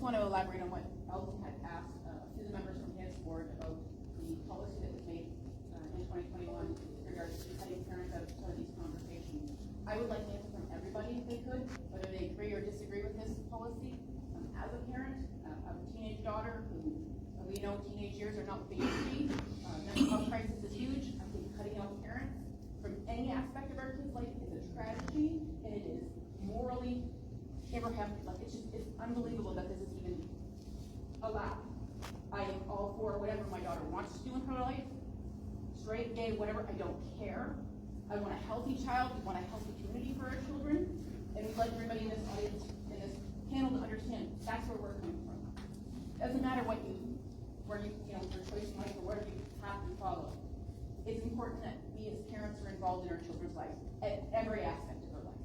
just want to elaborate on what Elton had asked to the members from his board about the policy that was made in 2021 in regards to cutting parents out of these conversations. I would like an answer from everybody if they could, whether they agree or disagree with this policy. As a parent of a teenage daughter who we know teenage years are not baby, mental health crisis is huge. I think cutting out parents from any aspect of our kids' life is a tragedy, and it is morally irreprehensible. Like it's unbelievable that this is even allowed. I am all for whatever my daughter wants to do in her life, straight, gay, whatever. I don't care. I want a healthy child. We want a healthy community for our children, and we'd like everybody in this audience, in this panel, to understand that's where we're coming from. Doesn't matter what where you know, your choice in life or whatever you have to follow. It's important that we as parents are involved in our children's lives at every aspect of their life.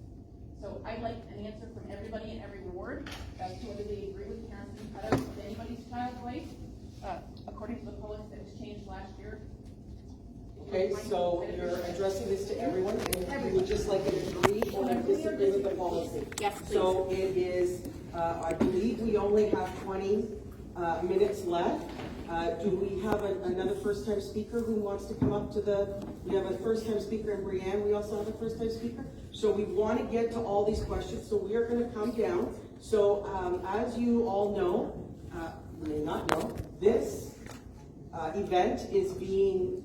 So I'd like an answer from everybody in every ward as to whether they agree with parents being cut out of anybody's child's life, according to the policy that was changed last year. Okay, so you're addressing this to everyone, and you would just like to agree or disagree with the policy? Yes, please. So it is, I believe we only have 20 minutes left. Do we have another first-time speaker who wants to come up to we have a first-time speaker in Brianne. We also have a first-time speaker. So we want to get to all these questions. So we are going to come down. So as you all know, may not know, this event is being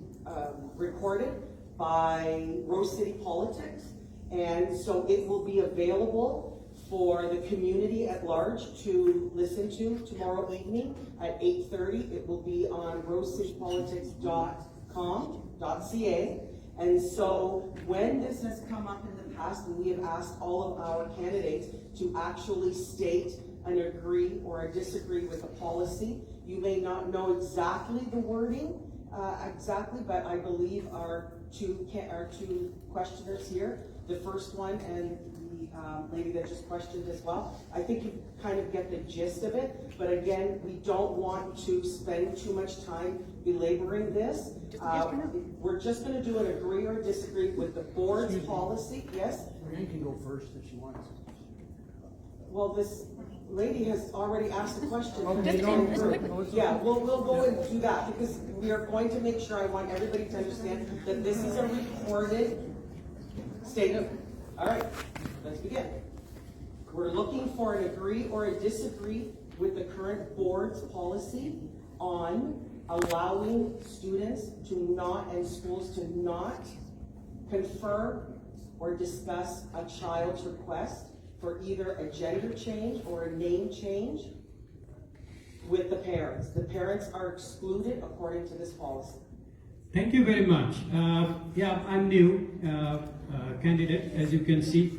recorded by Rose City Politics. And so it will be available for the community at large to listen to tomorrow evening at 8:30. It will be on rosecitypolitics.com.ca. And so when this has come up in the past, and we have asked all of our candidates to actually state an agree or a disagree with a policy, you may not know exactly the wording, but I believe our two questioners here, the first one and the lady that just questioned as well, I think you kind of get the gist of it. But again, we don't want to spend too much time belaboring this. We're just going to do an agree or disagree with the board's policy. Yes? Brianne can go first if she wants. Well, this lady has already asked a question. Okay, yeah, we'll go and do that because we are going to make sure, I want everybody to understand that this is a recorded statement. All right, let's begin. We're looking for an agree or a disagree with the current board's policy on allowing students to not, and schools to not confer or discuss a child's request for either a gender change or a name change with the parents. The parents are excluded according to this policy. Thank you very much. Yeah, I'm new candidate, as you can see.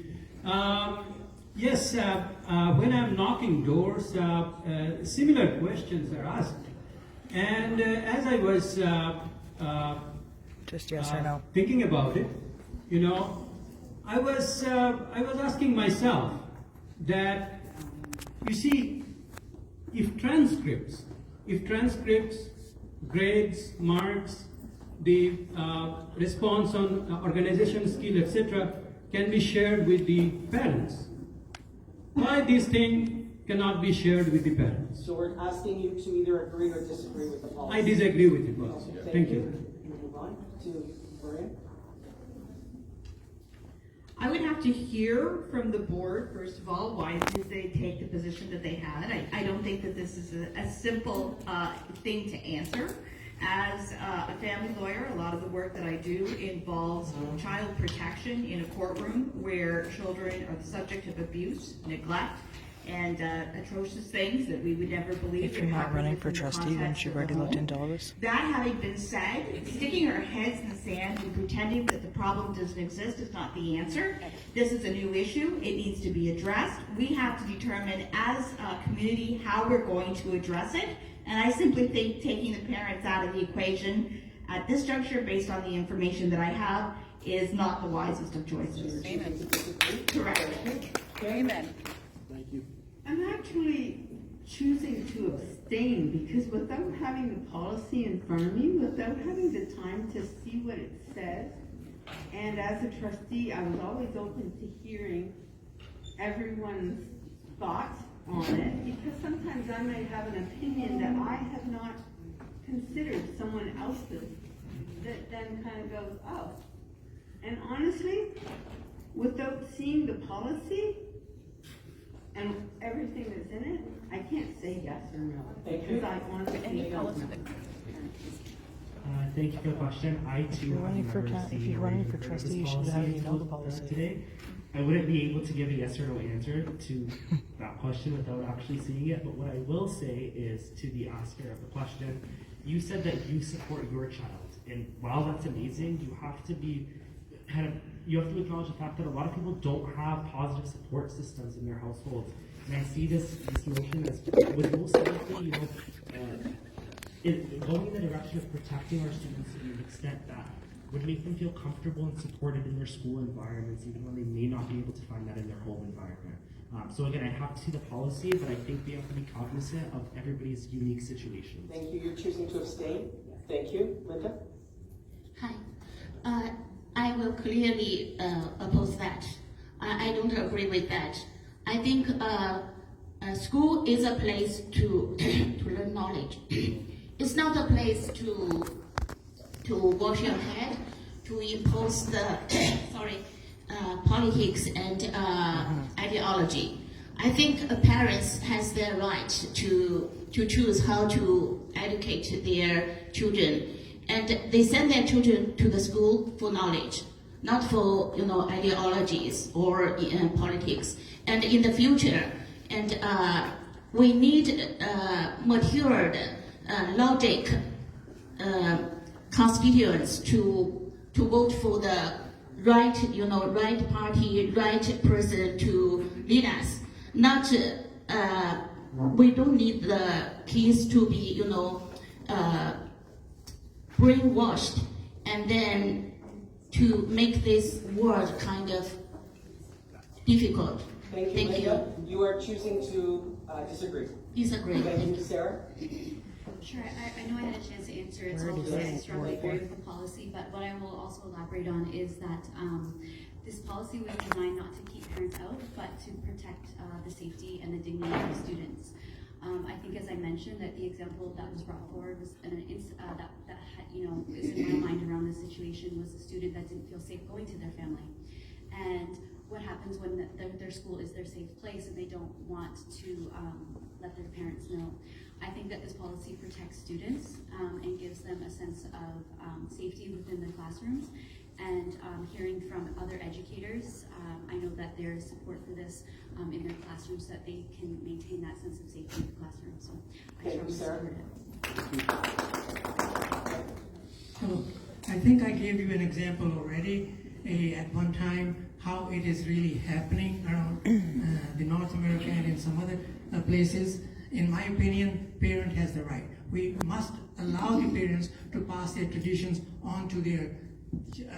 Yes, when I'm knocking doors, similar questions are asked. And as I was just yes or no thinking about it, you know, I was asking myself that, you see, if transcripts, grades, marks, the response on organization skill, etc., can be shared with the parents, why this thing cannot be shared with the parents? So we're asking you to either agree or disagree with the policy. I disagree with the policy. Okay, Thank you. Move on to Maria. I would have to hear from the board, first of all, why did they take the position that they had? I don't think that this is a simple thing to answer. As a family lawyer, a lot of the work that I do involves child protection in a courtroom where children are the subject of abuse, neglect, and atrocious things that we would never believe. If you're not running for trustee, wouldn't you already looked into all this? That having been said, sticking our heads in the sand and pretending that the problem doesn't exist is not the answer. This is a new issue. It needs to be addressed. We have to determine as a community how we're going to address it. And I simply think taking the parents out of the equation at this juncture, based on the information that I have, is not the wisest of choices. Amen. Correct. Amen. Thank you. I'm actually choosing to abstain because without having the policy in front of me, without having the time to see what it says, and as a trustee, I was always open to hearing everyone's thoughts on it, because sometimes I might have an opinion that I have not considered someone else's, that then kind of goes, oh. And honestly, without seeing the policy and everything that's in it, I can't say yes or no. Thank you. Because I honestly don't know. Thank you for the question. I too If you're have running for never if seen you're or running even for heard of trustee, this you should policy have you know the until, policy. today. I wouldn't be able to give a yes or no answer to that question without actually seeing it. But what I will say is to the asker of the question, you said that you support your child, and while that's amazing, you have to be you have to acknowledge the fact that a lot of people don't have positive support systems in their households. And I see this motion as would most likely, going in the direction of protecting our students to an extent that would make them feel comfortable and supported in their school environments, even when they may not be able to find that in their home environment. So again, I have to see the policy, but I think we have to be cognizant of everybody's unique situations. Thank you. You're choosing to abstain? Thank you. Linda? Hi. I will clearly oppose that. I don't agree with that. I think school is a place to learn knowledge. It's not a place to wash your head, to impose the politics and ideology. I think parents has their right to choose how to educate their children, and they send their children to the school for knowledge, not for ideologies or politics. And in the future, and we need matured logic constituents to vote for the right party, right person to lead us. Not we don't need the kids to be brainwashed and then to make this world kind of difficult. Thank you, Thank Linda. You are choosing to disagree. Disagree. Thank you, Sarah. Sure, I know I had a chance to answer it, so I'll just say I strongly agree with the policy, but what I will also elaborate on is that this policy was designed not to keep parents out, but to protect the safety and the dignity of students. I think, as I mentioned, that the example that was brought forward was that is in my mind around this situation was a student that didn't feel safe going to their family. And what happens when their school is their safe place and they don't want to let their parents know. I think that this policy protects students and gives them a sense of safety within the classrooms. And hearing from other educators, I know that there is support for this in their classrooms, so that they can maintain that sense of safety in the classroom. So I strongly support it. So I think I gave you an example already at one time how it is really happening around the North America and in some other places. In my opinion, parent has the right. We must allow the parents to pass their traditions on to their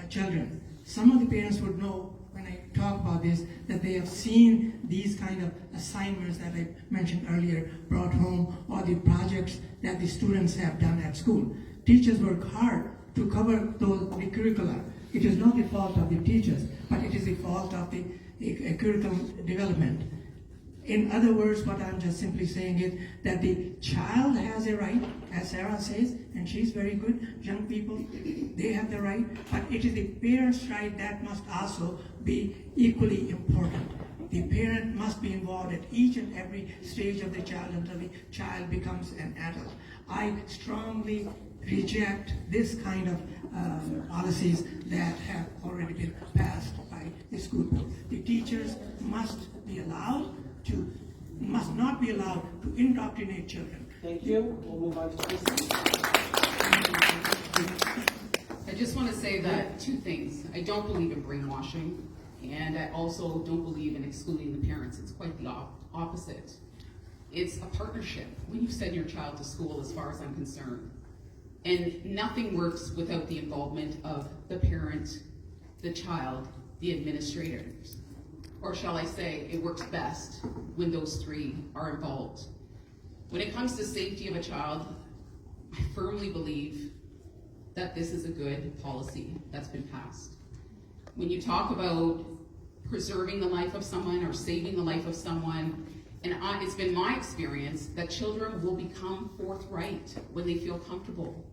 children. Some of the parents would know when I talk about this that they have seen these kind of assignments that I mentioned earlier brought home, or the projects that the students have done at school. Teachers work hard to cover the curricula. It is not the fault of the teachers, but it is the fault of the curriculum development. In other words, what I'm just simply saying is that the child has a right, as Sarah says, and she's very good, young people, they have the right, but it is the parent's right that must also be equally important. The parent must be involved at each and every stage of the child until the child becomes an adult. I strongly reject this kind of policies that have already been passed by the school board. The teachers must not be allowed to indoctrinate children. Thank you. We'll move on to Kristen. I just want to say that two things. I don't believe in brainwashing, and I also don't believe in excluding the parents. It's quite the opposite. It's a partnership. When you send your child to school, as far as I'm concerned, and nothing works without the involvement of the parent, the child, the administrators. Or shall I say, it works best when those three are involved. When it comes to safety of a child, I firmly believe that this is a good policy that's been passed. When you talk about preserving the life of someone or saving the life of someone. And it's been my experience that children will become forthright when they feel comfortable.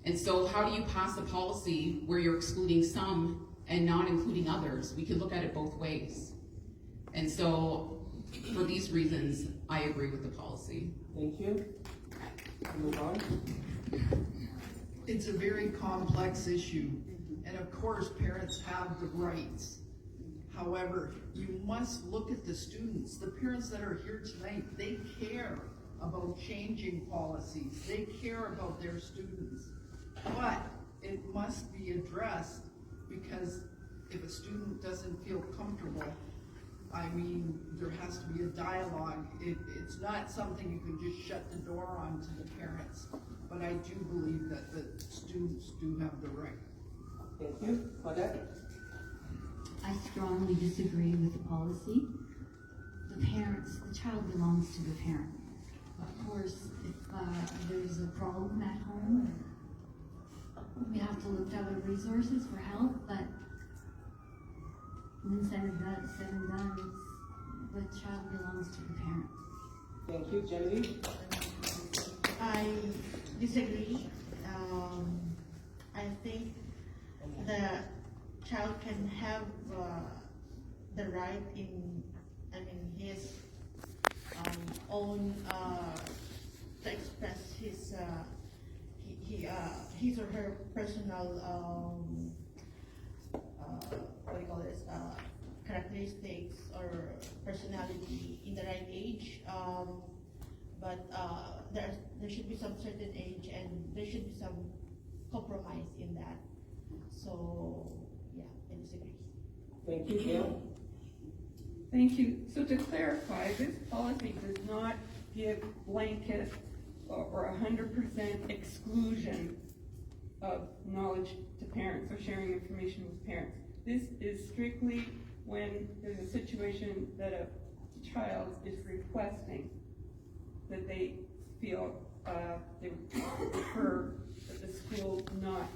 And so how do you pass a policy where you're excluding some and not including others? We can look at it both ways. And so for these reasons, I agree with the policy. Thank you. Move on. It's a very complex issue, and of course, parents have the rights. However, you must look at the students. The parents that are here tonight, they care about changing policies. They care about their students. But it must be addressed, because if a student doesn't feel comfortable, I mean, there has to be a dialogue. It's not something you can just shut the door on to the parents. But I do believe that the students do have the right. Thank you. Claudette? I strongly disagree with the policy. The child belongs to the parent. Of course, if there's a problem at home, we have to look to other resources for help, but when said and done, the child belongs to the parent. Thank you. Genevieve? I disagree. I think the child can have the right in his own to express his or her personal what do you call this, characteristics or personality in the right age. But there should be some certain age, and there should be some compromise in that. So yeah, I disagree. Thank you, Gail. Thank you. So to clarify, this policy does not give blanket or 100% exclusion of knowledge to parents or sharing information with parents. This is strictly when there's a situation that a child is requesting that they feel they would prefer that the school not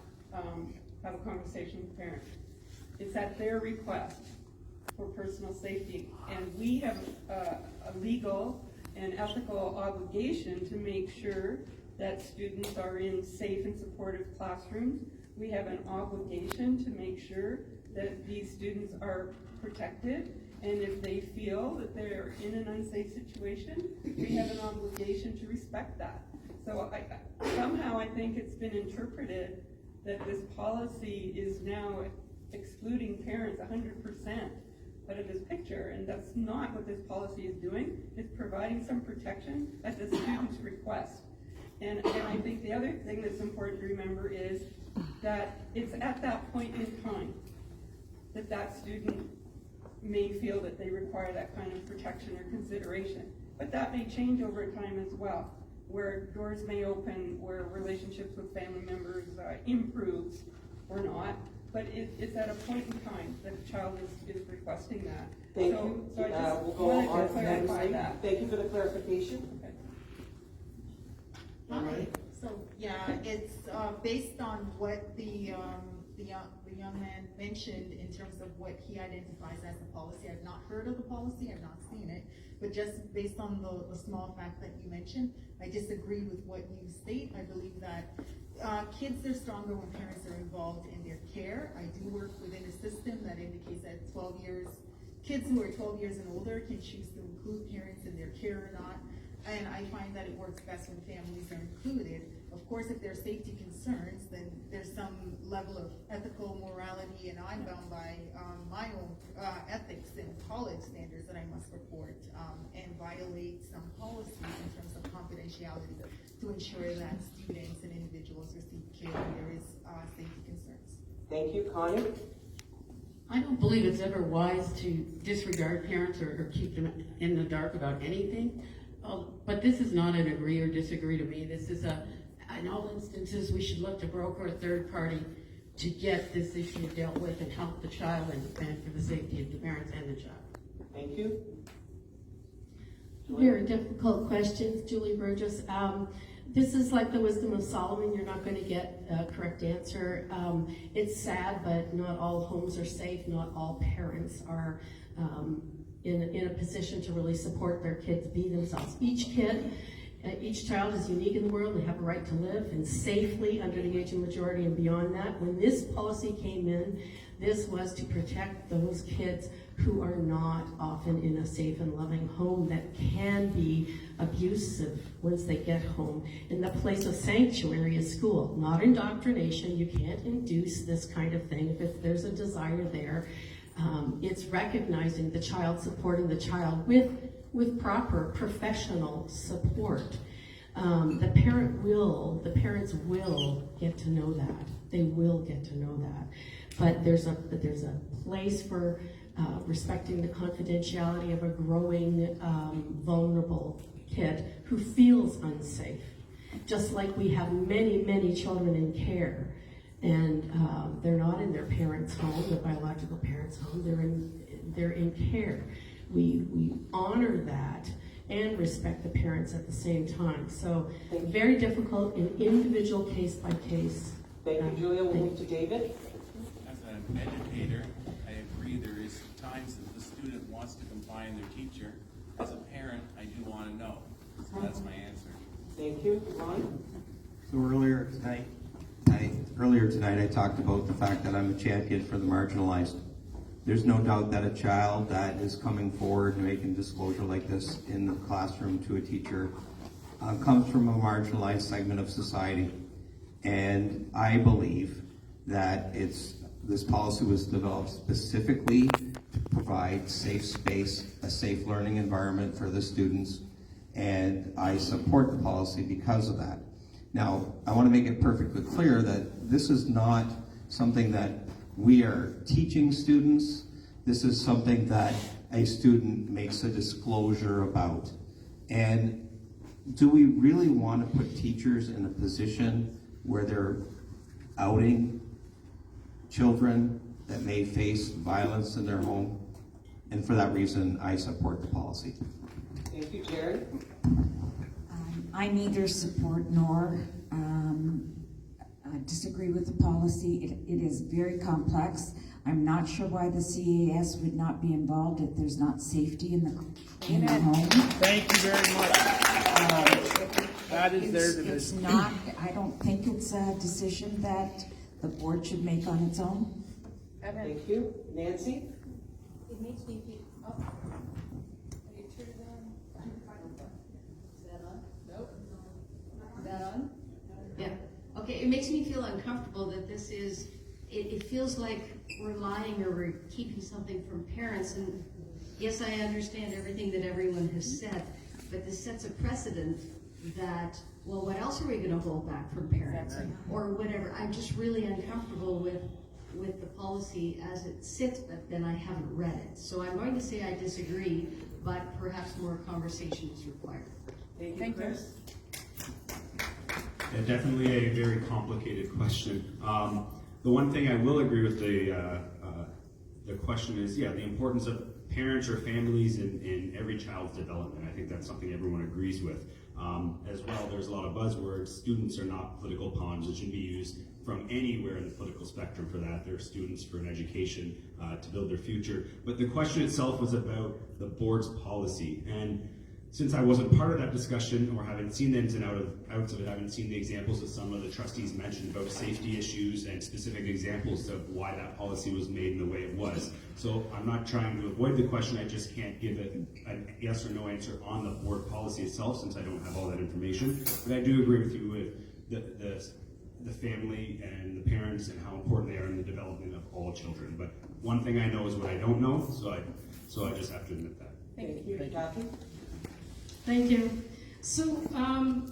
have a conversation with parents. It's at their request for personal safety, and we have a legal and ethical obligation to make sure that students are in safe and supportive classrooms. We have an obligation to make sure that these students are protected, and if they feel that they're in an unsafe situation, we have an obligation to respect that. So somehow I think it's been interpreted that this policy is now excluding parents 100% out of this picture, and that's not what this policy is doing. It's providing some protection at the student's request. And I think the other thing that's important to remember is that it's at that point in time that that student may feel that they require that kind of protection or consideration. But that may change over time as well, where doors may open, where relationships with family members improves or not. But it's at a point in time that a child is requesting that. Thank you. So I just we'll go wanted on to clarify that. Thank you for the clarification. Okay. Hi. So yeah, it's based on what the young man mentioned in terms of what he identifies as the policy. I've not heard of the policy, I've not seen it, but just based on the small fact that you mentioned, I disagree with what you state. I believe that kids are stronger when parents are involved in their care. I do work within a system that indicates that 12 years, kids who are 12 years and older can choose to include parents in their care or not. And I find that it works best when families are included. Of course, if there are safety concerns, then there's some level of ethical morality, and I'm bound by my own ethics and college standards that I must report and violate some policies in terms of confidentiality to ensure that students and individuals receive care when there is safety concerns. Thank you, Connie. I don't believe it's ever wise to disregard parents or keep them in the dark about anything. But this is not an agree or disagree to me. This is in all instances, we should look to broker a third party to get this issue dealt with and help the child and for the safety of the parents and the child. Thank you. Very difficult questions, Julie Burgess. This is like the wisdom of Solomon. You're not going to get a correct answer. It's sad, but not all homes are safe. Not all parents are in a position to really support their kids be themselves. Each child is unique in the world. They have a right to live and safely under the age of majority and beyond that. When this policy came in, this was to protect those kids who are not often in a safe and loving home that can be abusive once they get home. And the place of sanctuary is school, not indoctrination. You can't induce this kind of thing if there's a desire there. It's recognizing the child, supporting the child with proper professional support. The parents will get to know that. They will get to know that. But there's a place for respecting the confidentiality of a growing, vulnerable kid who feels unsafe. Just like we have many, many children in care, and they're not in their parents' home, their biological parents' home. They're in care. We honor that and respect the parents at the same time. So very difficult in individual case by case. Thank you, Julia. We'll move to David. As an educator, I agree there is times that the student wants to confine their teacher. As a parent, I do want to know. So that's my answer. Thank you. Ron? So earlier tonight I talked about the fact that I'm a champion for the marginalized. There's no doubt that a child that is coming forward and making disclosure like this in the classroom to a teacher comes from a marginalized segment of society. And I believe that this policy was developed specifically to provide safe space, a safe learning environment for the students, and I support the policy because of that. Now, I want to make it perfectly clear that this is not something that we are teaching students. This is something that a student makes a disclosure about. And do we really want to put teachers in a position where they're outing children that may face violence in their home? And for that reason, I support the policy. Thank you, Jared. I neither support nor disagree with the policy. It is very complex. I'm not sure why the CAS would not be involved if there's not safety in the home. Thank you very much. That is their division. It's not, I don't think it's a decision that the board should make on its own. Thank you. Nancy? It makes me feel, have you turned it on? Is that on? Nope. Is that on? Yeah. Okay, it makes me feel uncomfortable that this is, it feels like we're lying or we're keeping something from parents. And yes, I understand everything that everyone has said, but this sets a precedent that, well, what else are we going to hold back from parents or whatever? I'm just really uncomfortable with the policy as it sits, but then I haven't read it. So I'm going to say I disagree, but perhaps more conversation is required. Thank you, Chris. Yeah, definitely a very complicated question. The one thing I will agree with the question is, yeah, the importance of parents or families in every child's development. I think that's something everyone agrees with. As well, there's a lot of buzzwords. Students are not political pawns. It should be used from anywhere in the political spectrum for that. They're students for an education to build their future. But the question itself was about the board's policy. And since I wasn't part of that discussion or haven't seen the ins and outs of it, I haven't seen the examples that some of the trustees mentioned about safety issues and specific examples of why that policy was made in the way it was. So I'm not trying to avoid the question, I just can't give a yes or no answer on the board policy itself since I don't have all that information. But I do agree with you with the family and the parents and how important they are in the development of all children. But one thing I know is what I don't know, so I just have to admit that. Thank you. Kathy? Thank you. So,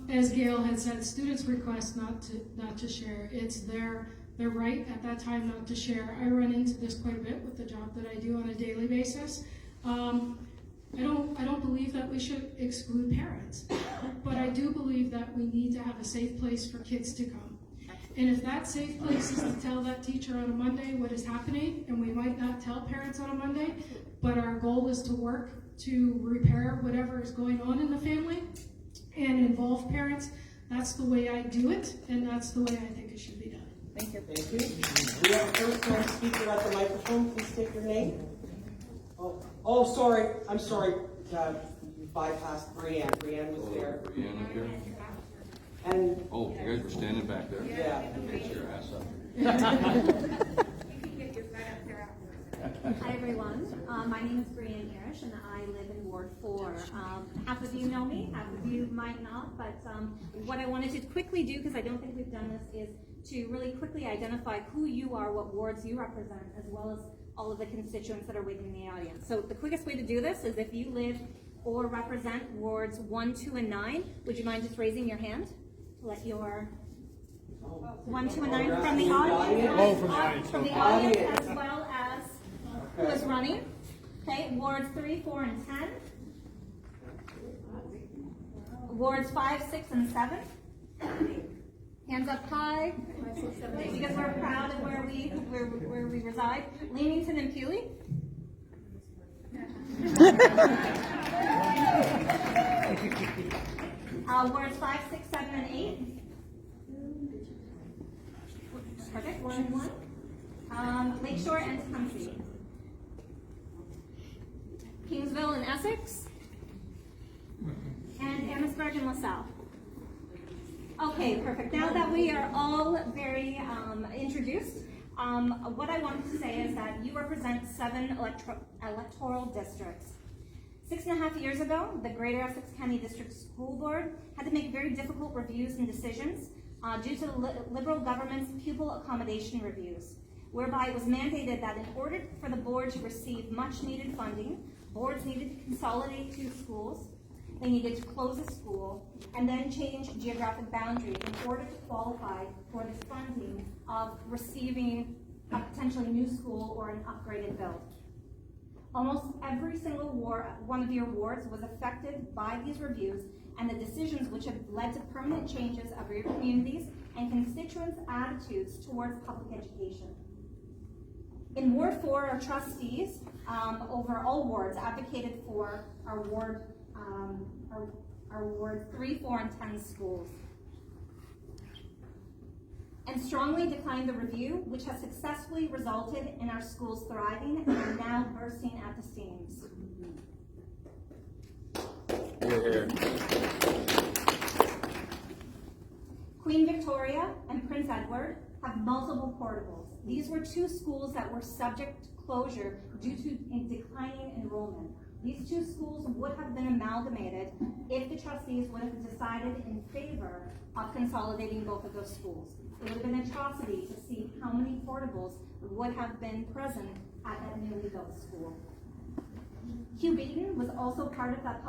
as Gail had said, students request not to share. It's their right at that time not to share. I run into this quite a bit with the job that I do on a daily basis. I don't believe that we should exclude parents, but I do believe that we need to have a safe place for kids to come. And if that safe place is to tell that teacher on a Monday what is happening, and we might not tell parents on a Monday, but our goal is to work to repair whatever is going on in the family and involve parents, That's the way I do it, and that's the way I think it should be done. Thank you. Thank you. We have a first-time speaker at the microphone. Please state your name. Oh, sorry. I'm sorry. You bypassed Brianne. Brianne was there. Brianne up here? And oh, you guys were standing back there? Yeah. Get your ass up. Hi everyone, my name is Brianne Irish and I live in Ward 4. Half of you know me, half of you might not, but what I wanted to quickly do, because I don't think we've done this, is to really quickly identify who you are, what wards you represent, as well as all of the constituents that are within the audience. So the quickest way to do this is if you live or represent wards 1, 2, and 9, would you mind just raising your hand to let your 1, 2, and 9 from the audience, from the audience as well as who is running. Okay, wards 3, 4, and 10. Wards 5, 6, and 7. Hands up high, because we're proud of where we reside. Leamington and Pewley. Wards 5, 6, 7, and 8. Perfect, Ward 1. Lakeshore and Tecumseh. Kingsville and Essex. And Amherstburg and LaSalle. Okay, perfect. Now that we are all very introduced, what I wanted to say is that you represent 7 electoral districts. 6.5 years ago, the Greater Essex County District School Board had to make very difficult reviews and decisions due to the Liberal government's pupil accommodation reviews, whereby it was mandated that in order for the board to receive much needed funding, boards needed to consolidate 2 schools, they needed to close a school, and then change geographic boundaries in order to qualify for this funding of receiving a potentially new school or an upgraded build. Almost every single one of your wards was affected by these reviews and the decisions which have led to permanent changes of your communities and constituents' attitudes towards public education. In Ward 4, our trustees over all wards advocated for our Ward 3, 4, and 10 schools, and strongly declined the review, which has successfully resulted in our schools thriving and are now bursting at the seams. Here. Queen Victoria and Prince Edward have multiple portables. These were 2 schools that were subject to closure due to declining enrollment. These 2 schools would have been amalgamated if the trustees would have decided in favor of consolidating both of those schools. It would have been an atrocity to see how many portables would have been present at that newly built school. Hugh Beaton was also part of that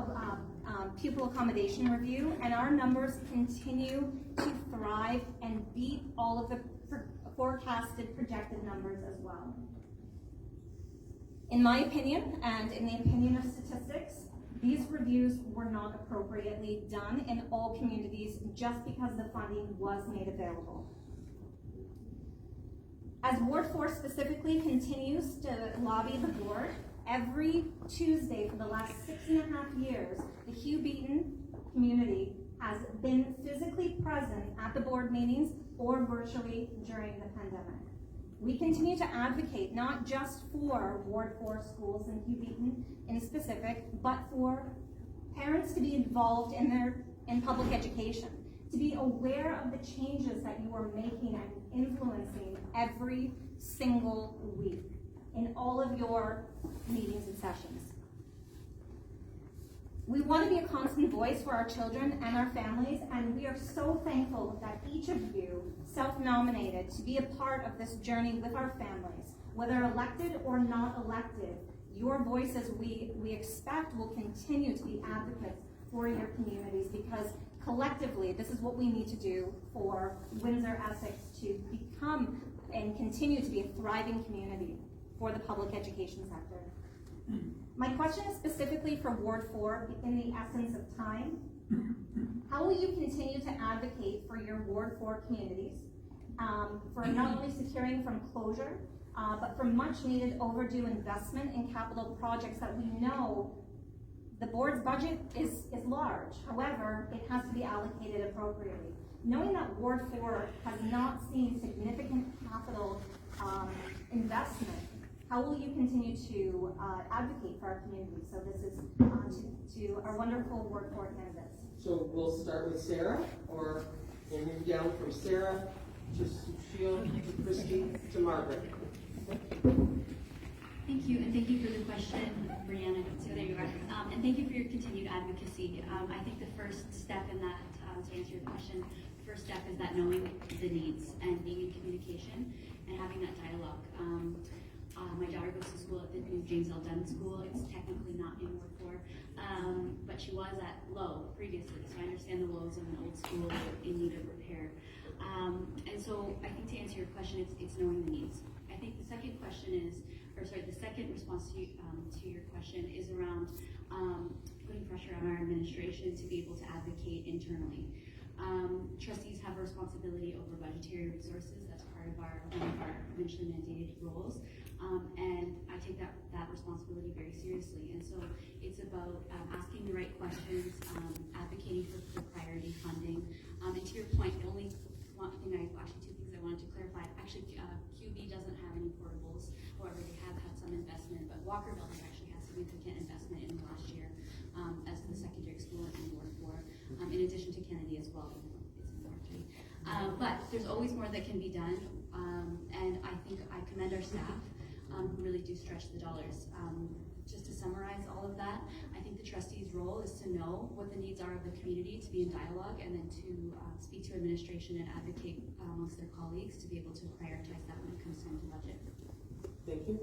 pupil accommodation review, and our numbers continue to thrive and beat all of the forecasted projected numbers as well. In my opinion, and in the opinion of statistics, these reviews were not appropriately done in all communities just because the funding was made available. As Ward 4 specifically continues to lobby the board, every Tuesday for the last 6.5 years, the Hugh Beaton community has been physically present at the board meetings or virtually during the pandemic. We continue to advocate not just for Ward 4 schools in Hugh Beaton in specific, but for parents to be involved in public education, to be aware of the changes that you are making and influencing every single week in all of your meetings and sessions. We want to be a constant voice for our children and our families, and we are so thankful that each of you self-nominated to be a part of this journey with our families. Whether elected or not elected, your voices we expect will continue to be advocates for your communities, because collectively this is what we need to do for Windsor Essex to become and continue to be a thriving community for the public education sector. My question is specifically for Ward 4 in the essence of time. How will you continue to advocate for your Ward 4 communities for not only securing from closure, but for much needed overdue investment in capital projects that we know The board's budget is large, however, it has to be allocated appropriately. Knowing that Ward 4 has not seen significant capital investment, how will you continue to advocate for our community? So this is to our wonderful Ward 4 candidates. So we'll start with Sarah, or we'll move down from Sarah to Sheila, to Christy, to Margaret. Thank you, and thank you for the question, Brianna. So there you are. And thank you for your continued advocacy. I think the first step in that, to answer your question, the first step is that knowing the needs and being in communication and having that dialogue. My daughter goes to school at the new James L. Dunn School. It's technically not in Ward 4, but she was at Low previously, so I understand the woes of an old school in need of repair. And so I think to answer your question, it's knowing the needs. I think the second question is, the second response to your question is around putting pressure on our administration to be able to advocate internally. Trustees have a responsibility over budgetary resources. That's part of one of our eventually mandated roles. And I take that responsibility very seriously. And so it's about asking the right questions, advocating for priority funding. And to your point, the only two things I wanted to clarify. Actually, QB doesn't have any portables. However, they have had some investment, but Walker Building actually has significant investment in the last year as the secondary school in Ward 4, in addition to Kennedy as well. It's in Ward 3. But there's always more that can be done, and I think I commend our staff who really do stretch the dollars. Just to summarize all of that, I think the trustee's role is to know what the needs are of the community, to be in dialogue, and then to speak to administration and advocate amongst their colleagues to be able to prioritize that when it comes time to budget. Thank you.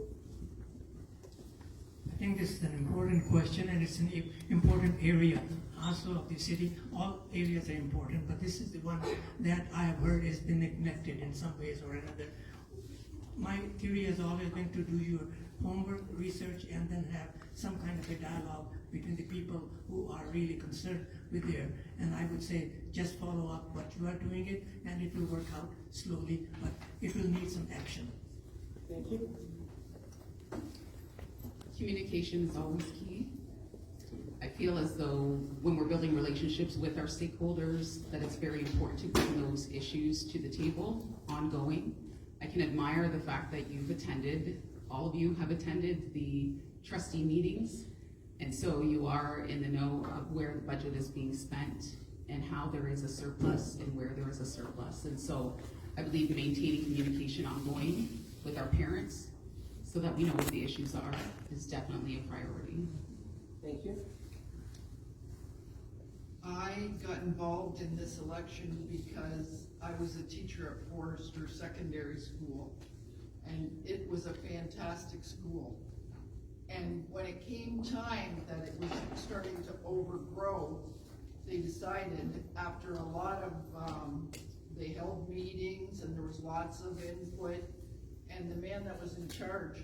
I think this is an important question, and it's an important area also of the city. All areas are important, but this is the one that I have heard has been neglected in some ways or another. My theory has always been to do your homework, research, and then have some kind of a dialogue between the people who are really concerned with their, and I would say just follow up what you are doing it, and it will work out slowly, but it will need some action. Thank you. Communication is always key. I feel as though when we're building relationships with our stakeholders, that it's very important to bring those issues to the table ongoing. I can admire the fact that all of you have attended the trustee meetings, and so you are in the know of where the budget is being spent and how there is a surplus and where there is a surplus. And so I believe maintaining communication ongoing with our parents so that we know what the issues are is definitely a priority. Thank you. I got involved in this election because I was a teacher at Forester Secondary School, and it was a fantastic school. And when it came time that it was starting to overgrow, they decided after a lot of, they held meetings and there was lots of input, and the man that was in charge,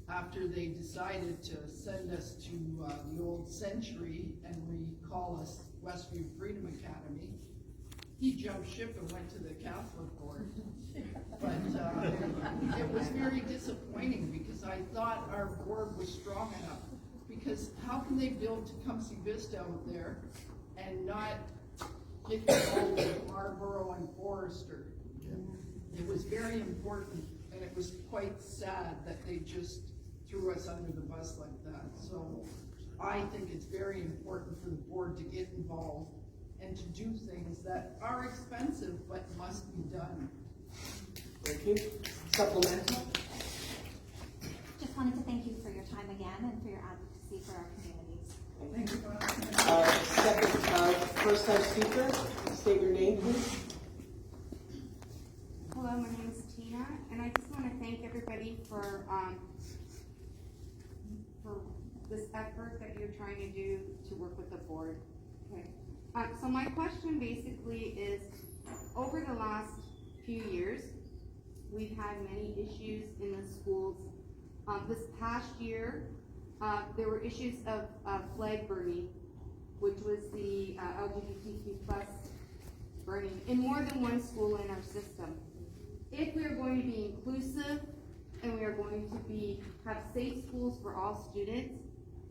after they decided to send us to the old Century and recall us Westview Freedom Academy, he jumped ship and went to the Catholic board. But it was very disappointing because I thought our board was strong enough. Because how can they build Tecumseh Vista out there and not get involved with Marlborough and Forester? It was very important, and it was quite sad that they just threw us under the bus like that. So I think it's very important for the board to get involved and to do things that are expensive but must be done. Thank you. Supplemental? Just wanted to thank you for your time again and for your advocacy for our communities. Thank you. First time speaker, state your name, please. Hello, my name is Tina, and I just want to thank everybody for this effort that you're trying to do to work with the board. Okay. So my question basically is, over the last few years, we've had many issues in the schools. This past year, there were issues of flag burning, which was the LGBTQ plus burning in more than one school in our system. If we are going to be inclusive and we are going to have safe schools for all students,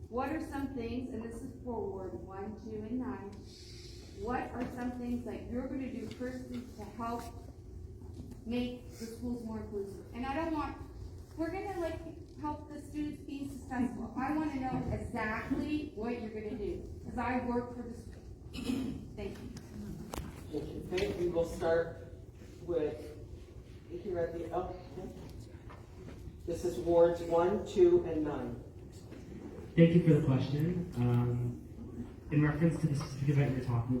what are some things, and this is for Ward 1, 2, and 9, what are some things that you're gonna do personally to help make the schools more inclusive? And I don't want, we're gonna like help the students be successful. I wanna know exactly what you're gonna do, because I work for the school. Thank you. Okay, we will start with, here at the, this is wards 1, 2, and 9. Thank you for the question. In reference to the specific event you're talking about,